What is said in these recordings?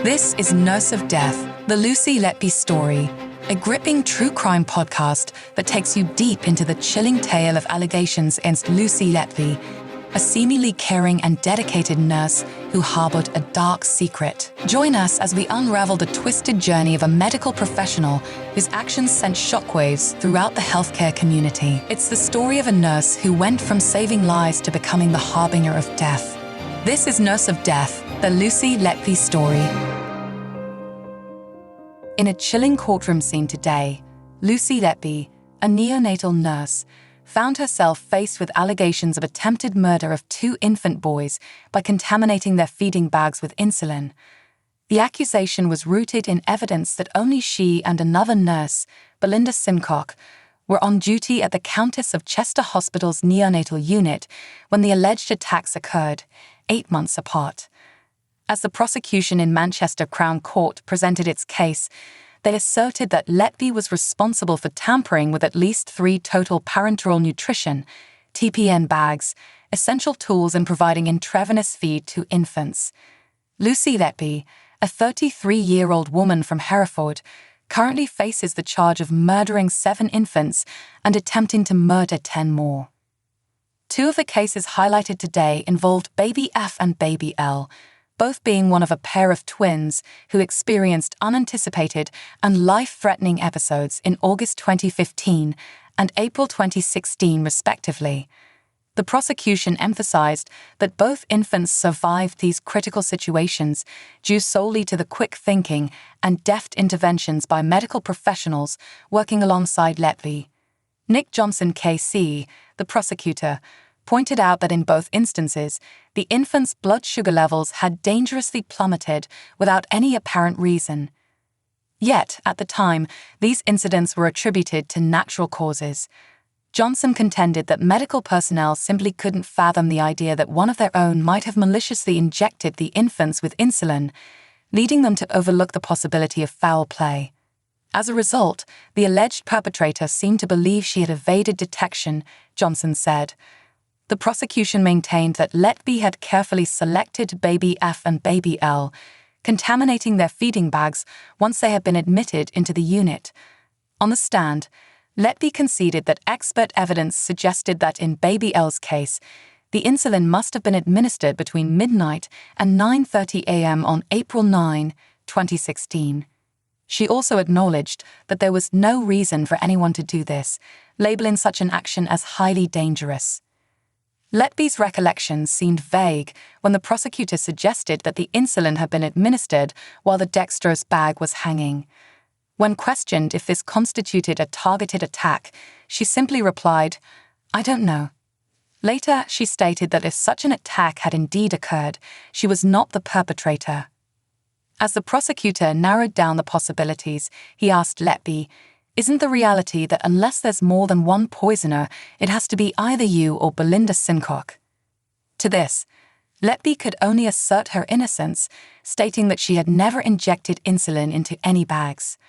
This is Nurse of Death, the Lucy Letby story, a gripping true crime podcast that takes you deep into the chilling tale of allegations against Lucy Letby, a seemingly caring and dedicated nurse who harbored a dark secret. Join us as we unravel the twisted journey of a medical professional whose actions sent shockwaves throughout the healthcare community. It's the story of a nurse who went from saving lives to becoming the harbinger of death. This is Nurse of Death, the Lucy Letby story. In a chilling courtroom scene today, Lucy Letby, a neonatal nurse, found herself faced with allegations of attempted murder of 2 infant boys by contaminating their feeding bags with insulin. The accusation was rooted in evidence that only she and another nurse, Belinda Simcock, were on duty at the Countess of Chester Hospital's neonatal unit when the alleged attacks occurred, 8 months apart. As the prosecution in Manchester Crown Court presented its case, they asserted that Letby was responsible for tampering with at least 3 total parenteral nutrition, TPN bags, essential tools in providing intravenous feed to infants. Lucy Letby, a 33-year-old woman from Hereford, currently faces the charge of murdering 7 infants and attempting to murder 10 more. 2 of the cases highlighted today involved baby F and baby L, both being one of a pair of twins who experienced unanticipated and life-threatening episodes in August 2015 and April 2016, respectively. The prosecution emphasized that both infants survived these critical situations due solely to the quick thinking and deft interventions by medical professionals working alongside Letby. Nick Johnson, KC, the prosecutor, pointed out that in both instances, the infant's blood sugar levels had dangerously plummeted without any apparent reason. Yet, at the time, these incidents were attributed to natural causes. Johnson contended that medical personnel simply couldn't fathom the idea that one of their own might have maliciously injected the infants with insulin, leading them to overlook the possibility of foul play. As a result, the alleged perpetrator seemed to believe she had evaded detection, Johnson said. The prosecution maintained that Letby had carefully selected baby F and baby L, contaminating their feeding bags once they had been admitted into the unit. On the stand, Letby conceded that expert evidence suggested that in baby L's case, the insulin must have been administered between midnight and 9:30 a.m. on April 9, 2016. She also acknowledged that there was no reason for anyone to do this, labeling such an action as highly dangerous. Letby's recollections seemed vague when the prosecutor suggested that the insulin had been administered while the dextrose bag was hanging. When questioned if this constituted a targeted attack, she simply replied, "I don't know." Later, she stated that if such an attack had indeed occurred, she was not the perpetrator. As the prosecutor narrowed down the possibilities, he asked Letby, "Isn't the reality that unless there's more than one poisoner, it has to be either you or Belinda Simcock?" To this, Letby could only assert her innocence, stating that she had never injected insulin into any bags.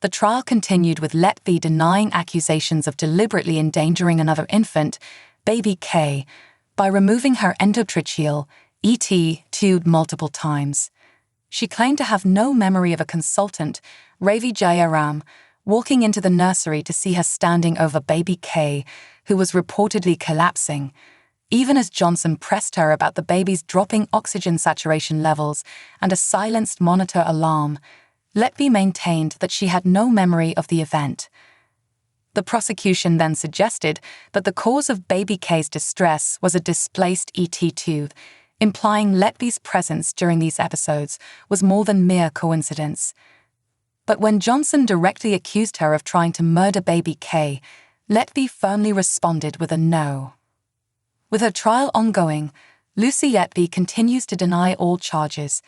The trial continued with Letby denying accusations of deliberately endangering another infant, baby K, by removing her endotracheal, ET, tube multiple times. She claimed to have no memory of a consultant, Ravi Jayaram, walking into the nursery to see her standing over baby K, who was reportedly collapsing, even as Johnson pressed her about the baby's dropping oxygen saturation levels and a silenced monitor alarm. Letby maintained that she had no memory of the event. The prosecution then suggested that the cause of baby K's distress was a displaced ET tube, implying Letby's presence during these episodes was more than mere coincidence. But when Johnson directly accused her of trying to murder baby K, Letby firmly responded with a no. With her trial ongoing, Lucy Letby continues to deny all charges.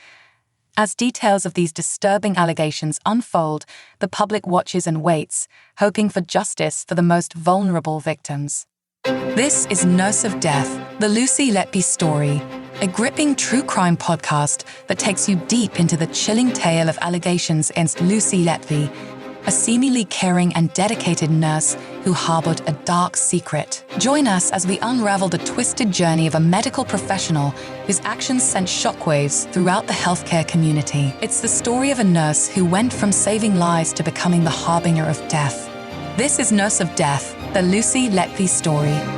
As details of these disturbing allegations unfold, the public watches and waits, hoping for justice for the most vulnerable victims. This is Nurse of Death, the Lucy Letby story, a gripping true crime podcast that takes you deep into the chilling tale of allegations against Lucy Letby, a seemingly caring and dedicated nurse who harbored a dark secret. Join us as we unravel the twisted journey of a medical professional whose actions sent shockwaves throughout the healthcare community. It's the story of a nurse who went from saving lives to becoming the harbinger of death. This is Nurse of Death, the Lucy Letby story.